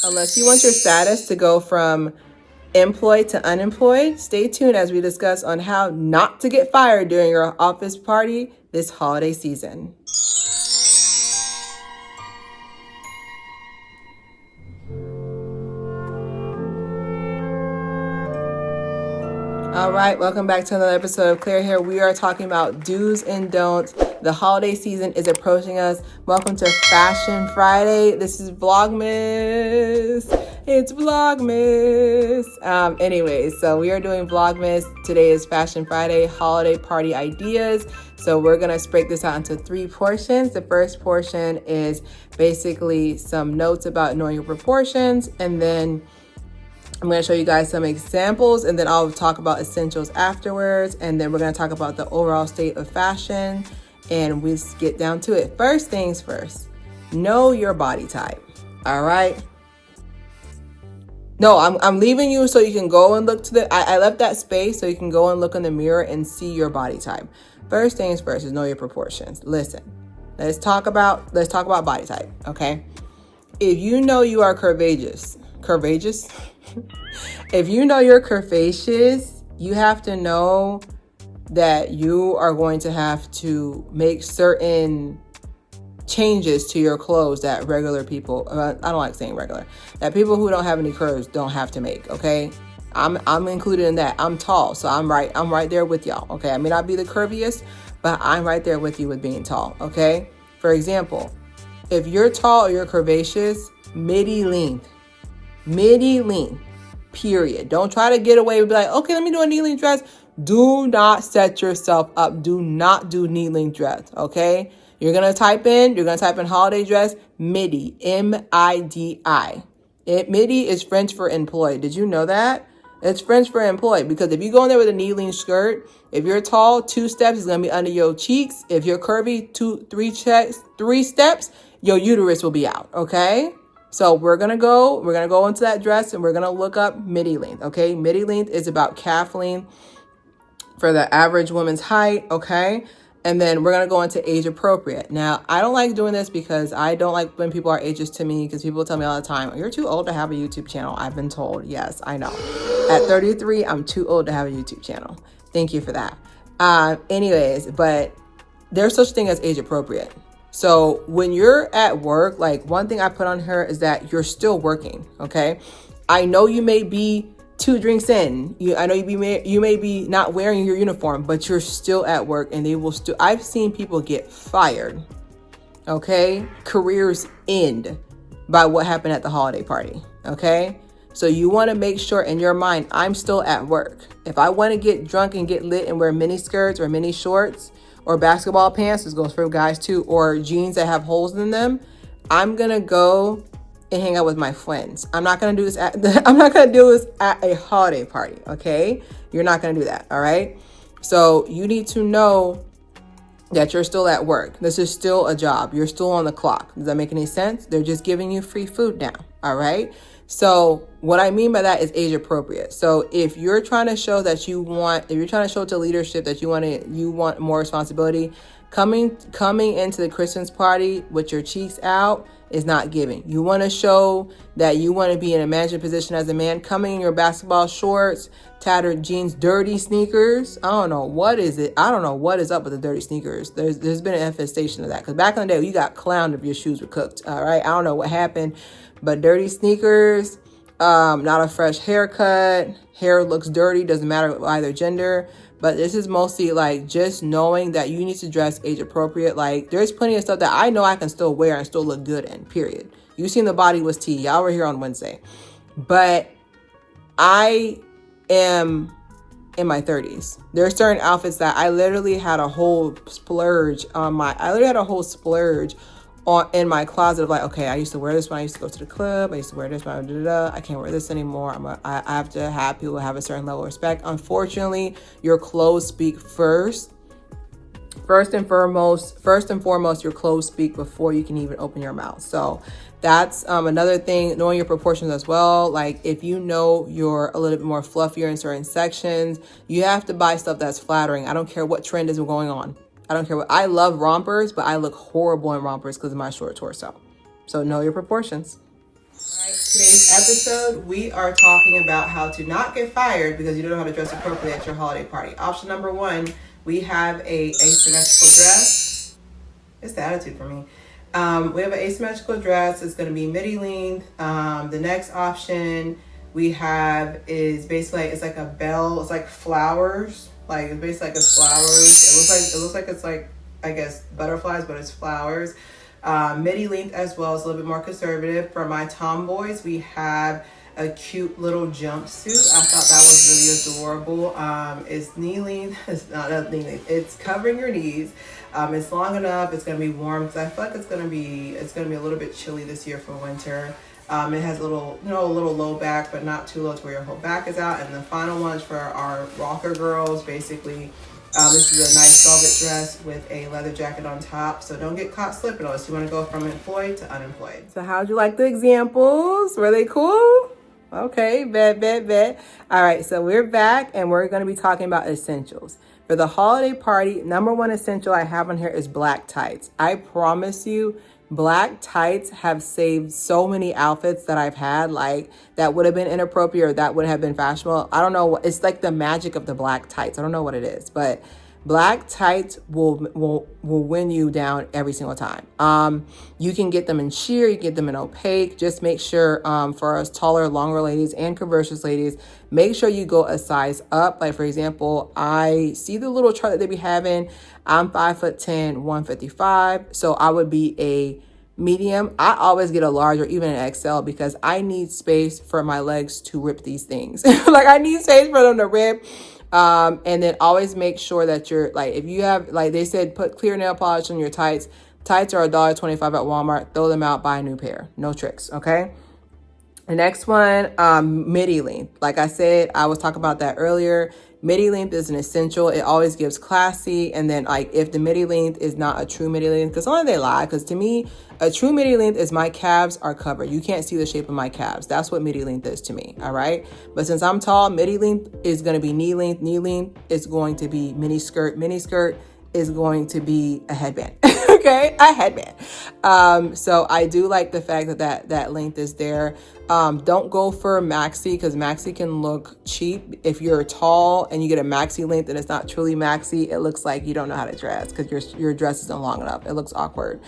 Unless you want your status to go from employed to unemployed, stay tuned as we discuss on how not to get fired during your office party this holiday season. All right, welcome back to another episode of Claire here. We are talking about do's and don'ts. The holiday season is approaching us. Welcome to Fashion Friday. This is Vlogmas. It's Vlogmas. Anyways, so we are doing Vlogmas. Today is Fashion Friday, holiday party ideas. So we're going to break this out into 3 portions. The first portion is basically some notes about knowing your proportions, and then I'm going to show you guys some examples, and then I'll talk about essentials afterwards. And then we're going to talk about the overall state of fashion, and we get down to it. First things first, know your body type. All right. No, I'm leaving you so you can go and look to I left that space so you can go and look in the mirror and see your body type. First things first is know your proportions. Listen, let's talk about body type. Okay. If you know you are curvaceous, if you know you're curvaceous, you have to know that you are going to have to make certain changes to your clothes that regular people, I don't like saying regular, that people who don't have any curves don't have to make. Okay. I'm included in that. I'm tall, so I'm right there with y'all. Okay. I may not be the curviest, but I'm right there with you with being tall. Okay. For example, if you're tall or you're curvaceous, midi length, period. Don't try to get away and be like, okay, let me do a knee length dress. Do not set yourself up. Do not do knee length dress. Okay. You're going to type in holiday dress, midi, M-I-D-I. Midi is French for employed. Did you know that? It's French for employed, because if you go in there with a knee length skirt, if you're tall, 2 steps is going to be under your cheeks. If you're curvy, 3 steps, your uterus will be out. Okay. So we're going to go into that dress and we're going to look up midi length. Okay. Midi length is about calf length for the average woman's height. Okay. And then we're going to go into age appropriate. Now, I don't like doing this because I don't like when people are ageist to me, because people tell me all the time, you're too old to have a YouTube channel. I've been told. Yes, I know. At 33, I'm too old to have a YouTube channel. Thank you for that. Anyways, but there's such thing as age appropriate. So when you're at work, like, one thing I put on here is that you're still working. Okay. I know you may be 2 drinks in. I know you may be not wearing your uniform, but you're still at work, and they will still. I've seen people get fired. Okay. Careers end by what happened at the holiday party. Okay. So you want to make sure in your mind, I'm still at work. If I want to get drunk and get lit and wear mini skirts or mini shorts or basketball pants, this goes for guys too, or jeans that have holes in them, I'm going to go and hang out with my friends. I'm not going to do this at a holiday party. Okay. You're not going to do that. All right. So you need to know that you're still at work. This is still a job. You're still on the clock. Does that make any sense? They're just giving you free food now. All right. So what I mean by that is age appropriate. So if you're trying to show that if you're trying to show to leadership that you want more responsibility, coming into the Christmas party with your cheeks out is not giving. You want to show that you want to be in a management position as a man. Coming in your basketball shorts, tattered jeans, dirty sneakers. I don't know what is it. I don't know what is up with the dirty sneakers. There's been an infestation of that, because back in the day you got clowned if your shoes were cooked. All right. I don't know what happened, but dirty sneakers, not a fresh haircut. Hair looks dirty. Doesn't matter either gender. But this is mostly like just knowing that you need to dress age appropriate. Like, there's plenty of stuff that I know I can still wear and still look good in, period. You seen the body was tea. Y'all were here on Wednesday. But I am in my 30s. There are certain outfits that I literally had a whole splurge in my closet of like, okay, I used to wear this when I used to go to the club. I used to wear this when I can't wear this anymore. I have to have people have a certain level of respect. Unfortunately, your clothes speak first. First and foremost, your clothes speak before you can even open your mouth. So that's another thing, knowing your proportions as well. Like, if you know you're a little bit more fluffier in certain sections, you have to buy stuff that's flattering. I don't care what trend is going on. I love rompers, but I look horrible in rompers because of my short torso. So know your proportions. All right, today's episode, we are talking about how to not get fired because you don't know how to dress appropriately at your holiday party. Option number one, we have a asymmetrical dress. It's the attitude for me. We have an asymmetrical dress. It's going to be midi length. The next option we have is basically, it's like a bell. It's like flowers. Like it's basically like it's flowers. It looks like it's like, I guess, butterflies, but it's flowers. Midi length as well. It's a little bit more conservative. For my tomboys, we have a cute little jumpsuit. I thought that was really adorable. It's knee length. It's not knee length. It's covering your knees. It's long enough. It's gonna be warm because I feel like it's gonna be a little bit chilly this year for winter. It has a little low back, but not too low to where your whole back is out. And the final ones for our rocker girls, basically. This is a nice velvet dress with a leather jacket on top. So don't get caught slipping unless you want to go from employed to unemployed. So how'd you like the examples? Were they cool? Okay, bet. All right, so we're back and we're going to be talking about essentials. For the holiday party, number one essential I have on here is black tights. I promise you, black tights have saved so many outfits that I've had, like that would have been inappropriate or that would have been fashionable. I don't know. It's like the magic of the black tights. I don't know what it is, but black tights will win you down every single time. You can get them in sheer, you can get them in opaque. Just make sure for us taller, longer ladies and curvaceous ladies, make sure you go a size up. Like for example, I see the little chart that they be having. I'm 5'10", 155. So I would be a medium. I always get a large or even an XL because I need space for my legs to rip these things. Like I need space for them to rip. And then always make sure that you're like, if you have, like they said, put clear nail polish on your tights. Tights are $1.25 at Walmart. Throw them out, buy a new pair. No tricks. Okay. The next one, midi length. Like I said, I was talking about that earlier. Midi length is an essential. It always gives classy. And then like if the midi length is not a true midi length, because sometimes they lie. Because to me, a true midi length is my calves are covered. You can't see the shape of my calves. That's what midi length is to me. All right. But since I'm tall, midi length is going to be knee length. Knee length is going to be mini skirt. Mini skirt is going to be a headband. Okay, a headband. So I do like the fact that length is there. Don't go for maxi because maxi can look cheap. If you're tall and you get a maxi length and it's not truly maxi, it looks like you don't know how to dress because your dress isn't long enough. It looks awkward.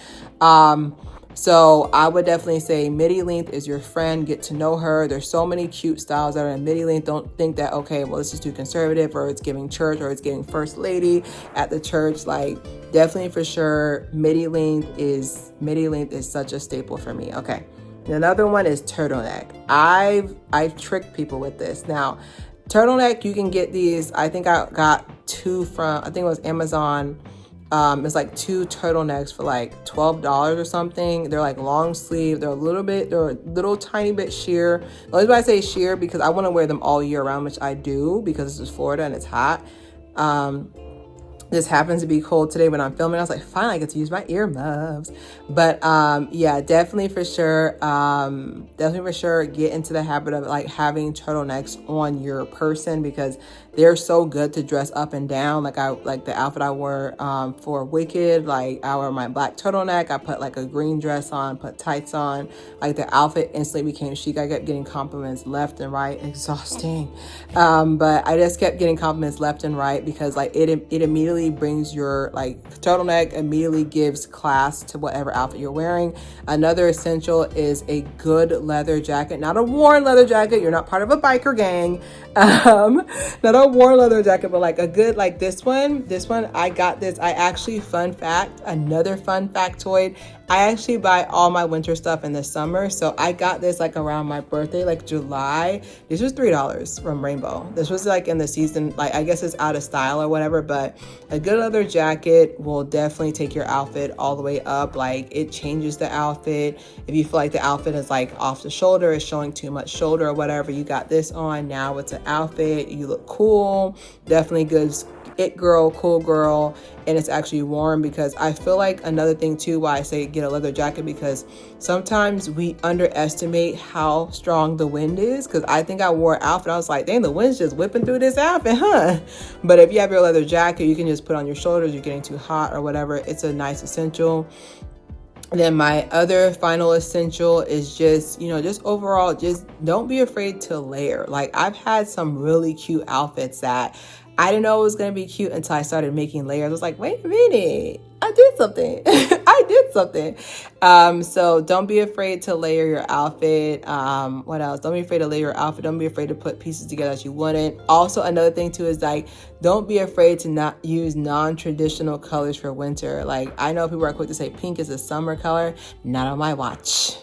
So I would definitely say midi length is your friend. Get to know her. There's so many cute styles that are in midi length. Don't think that, okay, well, this is too conservative or it's giving church or it's giving first lady at the church. Like definitely for sure, midi length is such a staple for me. Okay. Another one is turtleneck. I've tricked people with this. Now, turtleneck, you can get these. I think I got two from, I think it was Amazon. It's like 2 turtlenecks for like $12 or something. They're like long sleeve. They're a little tiny bit sheer. The only reason I say sheer because I want to wear them all year round, which I do because this is Florida and it's hot. This happens to be cold today when I'm filming. I was like, finally, I get to use my earmuffs. But yeah, definitely for sure, get into the habit of like having turtlenecks on your person because they're so good to dress up and down. Like the outfit I wore for Wicked, like I wore my black turtleneck. I put like a green dress on, put tights on. Like the outfit instantly became chic. I kept getting compliments left and right. Exhausting. But I just kept getting compliments left and right because like it immediately brings your like turtleneck immediately gives class to whatever outfit you're wearing. Another essential is a good leather jacket, not a worn leather jacket. You're not part of a biker gang. Not a worn leather jacket, but like a good, like this one, I got this. I actually, another fun factoid. I actually buy all my winter stuff in the summer. So I got this like around my birthday, like July. This was $3 from Rainbow. This was like in the season, like I guess it's out of style or whatever, but a good leather jacket will definitely take your outfit all the way up. Like it changes the outfit. If you feel like the outfit is like off the shoulder, is showing too much shoulder or whatever, you got this on. Now it's an outfit. You look cool. Definitely good it girl, cool girl, and it's actually warm because I feel like another thing too why I say get a leather jacket because sometimes we underestimate how strong the wind is because I think I wore an outfit. I was like, dang, the wind's just whipping through this outfit, huh? But if you have your leather jacket, you can just put on your shoulders, you're getting too hot or whatever. It's a nice essential. And then my other final essential is just, just overall, just don't be afraid to layer. Like, I've had some really cute outfits that I didn't know it was going to be cute until I started making layers. I was like, wait a minute, I did something. I did something. So don't be afraid to layer your outfit. What else? Don't be afraid to layer your outfit. Don't be afraid to put pieces together that you wouldn't. Also, another thing too is like, don't be afraid to not use non-traditional colors for winter. Like, I know people are quick to say pink is a summer color. Not on my watch.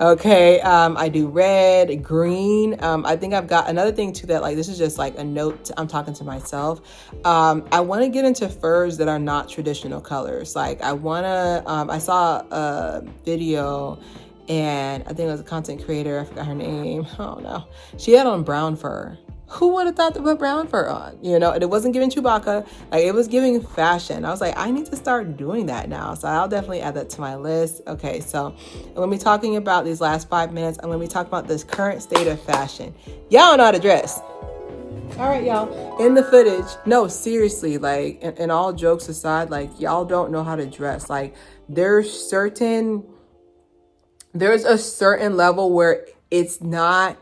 Okay, I do red, green. I think I've got another thing too that, like, this is just like a note. I'm talking to myself. I want to get into furs that are not traditional colors. Like, I saw a video, and I think it was a content creator. I forgot her name. Oh no, she had on brown fur. Who would have thought to put brown fur on? And it wasn't giving Chewbacca. Like, it was giving fashion. I was like, I need to start doing that now. So I'll definitely add that to my list. Okay, so I'm going to be talking about these last 5 minutes. I'm going to be talking about this current state of fashion. Y'all don't know how to dress. All right, y'all. In the footage, no, seriously, like, and all jokes aside, like, y'all don't know how to dress. Like, there's a certain level where it's not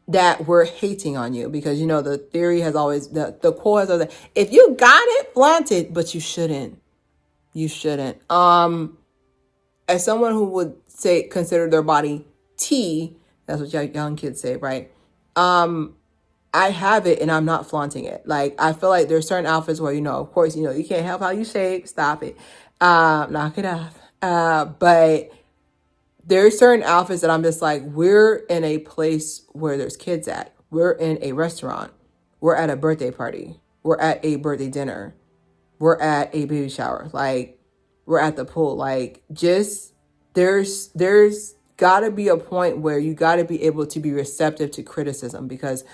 that we're hating on you, because the theory has always, the quote has always, if you got it, flaunt it, but you shouldn't. As someone who would consider their body tea, that's what young kids say, right? I have it and I'm not flaunting it. Like, I feel like there's certain outfits where, of course, you can't help how you shape. Stop it. Knock it off. But there's certain outfits that I'm just like, we're in a place where there's kids at. We're in a restaurant. We're at a birthday party. We're at a birthday dinner. We're at a baby shower. Like, we're at the pool. Like, just there's got to be a point where you got to be able to be receptive to criticism, because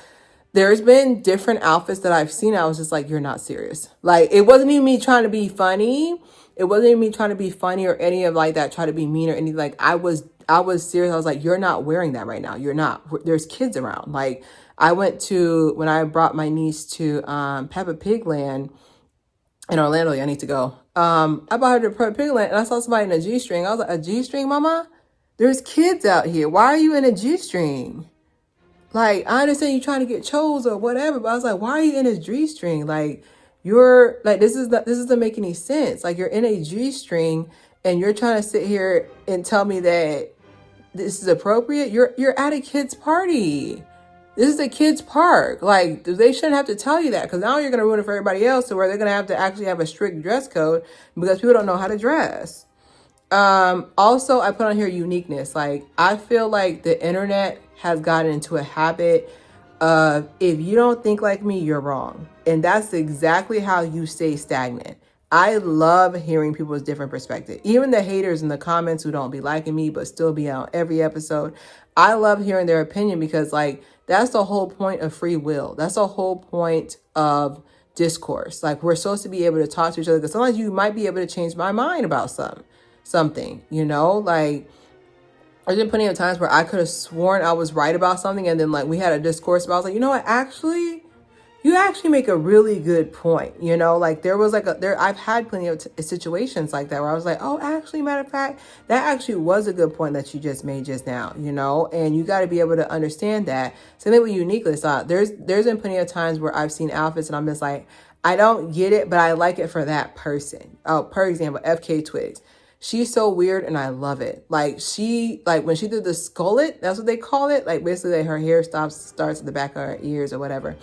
there's been different outfits that I've seen. I was just like, you're not serious. Like, it wasn't even me trying to be funny. It wasn't even me trying to be funny or any of like that, try to be mean or anything. Like, I was serious. I was like, you're not wearing that right now. You're not. There's kids around. Like, when I brought my niece to Peppa Pig Land in Orlando. I need to go. I brought her to Peppa Pig Land and I saw somebody in a G-string. I was like, a G-string, mama? There's kids out here. Why are you in a G-string? Like, I understand you trying to get chose or whatever, but I was like, why are you in a G-string? Like, you're like, this doesn't make any sense. Like, you're in a G-string and you're trying to sit here and tell me that this is appropriate. You're at a kid's party. This is a kid's park. Like, they shouldn't have to tell you that, because now you're going to ruin it for everybody else, to where they're going to have to actually have a strict dress code because people don't know how to dress. Also, I put on here uniqueness. Like, I feel like the internet has gotten into a habit of, if you don't think like me, you're wrong. And that's exactly how you stay stagnant. I love hearing people's different perspective. Even the haters in the comments who don't be liking me, but still be on every episode. I love hearing their opinion, because like, that's the whole point of free will. That's the whole point of discourse. Like, we're supposed to be able to talk to each other, because sometimes you might be able to change my mind about something, like, there's been plenty of times where I could have sworn I was right about something, and then like we had a discourse about, I was like, you know what, actually, you actually make a really good point. Like, there was like I've had plenty of situations like that where I was like, oh, actually, matter of fact, that actually was a good point that you just made just now, and you got to be able to understand that. Same thing with uniqueness. There's been plenty of times where I've seen outfits and I'm just like, I don't get it, but I like it for that person. Oh, for example, FK Twigs. She's so weird and I love it. Like, when she did the skullet, that's what they call it. Like, basically, like, her hair starts at the back of her ears or whatever.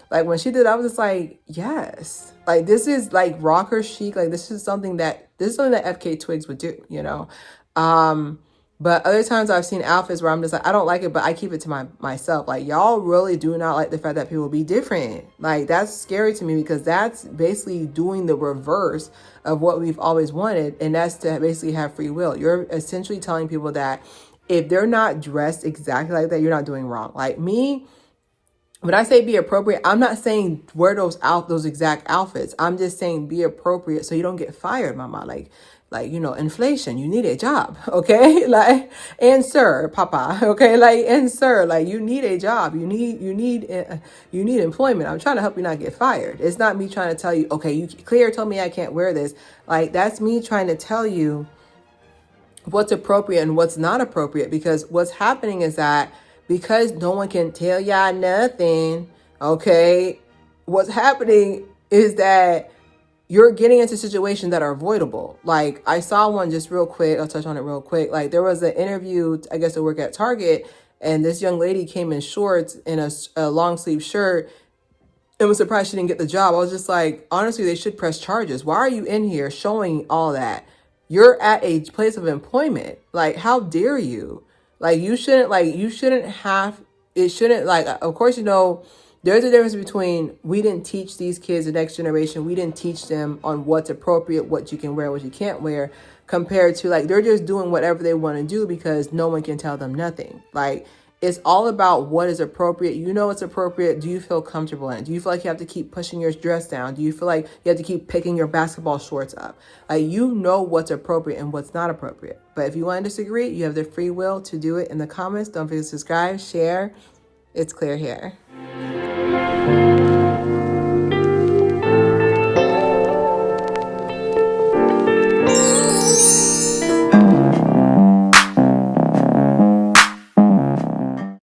Like, when she did, I was just like, yes. Like, this is like rocker chic. Like, this is something that FK Twigs would do, But other times I've seen outfits where I'm just like, I don't like it, but I keep it to myself. Like, y'all really do not like the fact that people be different. Like, that's scary to me, because that's basically doing the reverse of what we've always wanted. And that's to basically have free will. You're essentially telling people that if they're not dressed exactly like that, you're not doing wrong. Like me, When I say be appropriate, I'm not saying wear those exact outfits. I'm just saying be appropriate so you don't get fired, mama. Like, you know, inflation, you need a job, okay? Like, and sir, papa, okay? Like, and sir, like, you need a job. You need employment. I'm trying to help you not get fired. It's not me trying to tell you, okay, you clear told me I can't wear this. Like, that's me trying to tell you what's appropriate and what's not appropriate, because what's happening is that because no one can tell y'all nothing, okay, what's happening is that you're getting into situations that are avoidable. Like, I saw one just real quick. I'll touch on it real quick. Like, there was an interview, I guess, to work at Target, and this young lady came in shorts in a long sleeve shirt and was surprised she didn't get the job. I was just like, honestly, they should press charges. Why are you in here showing all that? You're at a place of employment. Like, how dare you? Like, you shouldn't have, it shouldn't, like, of course, you know, there's a difference between, we didn't teach these kids, the next generation, we didn't teach them on what's appropriate, what you can wear, what you can't wear, compared to, like, they're just doing whatever they want to do because no one can tell them nothing. Like, it's all about what is appropriate. You know what's appropriate. Do you feel comfortable in it? Do you feel like you have to keep pushing your dress down? Do you feel like you have to keep picking your basketball shorts up? Like, you know what's appropriate and what's not appropriate. But if you want to disagree, you have the free will to do it in the comments. Don't forget to subscribe, share. It's Clear Hair.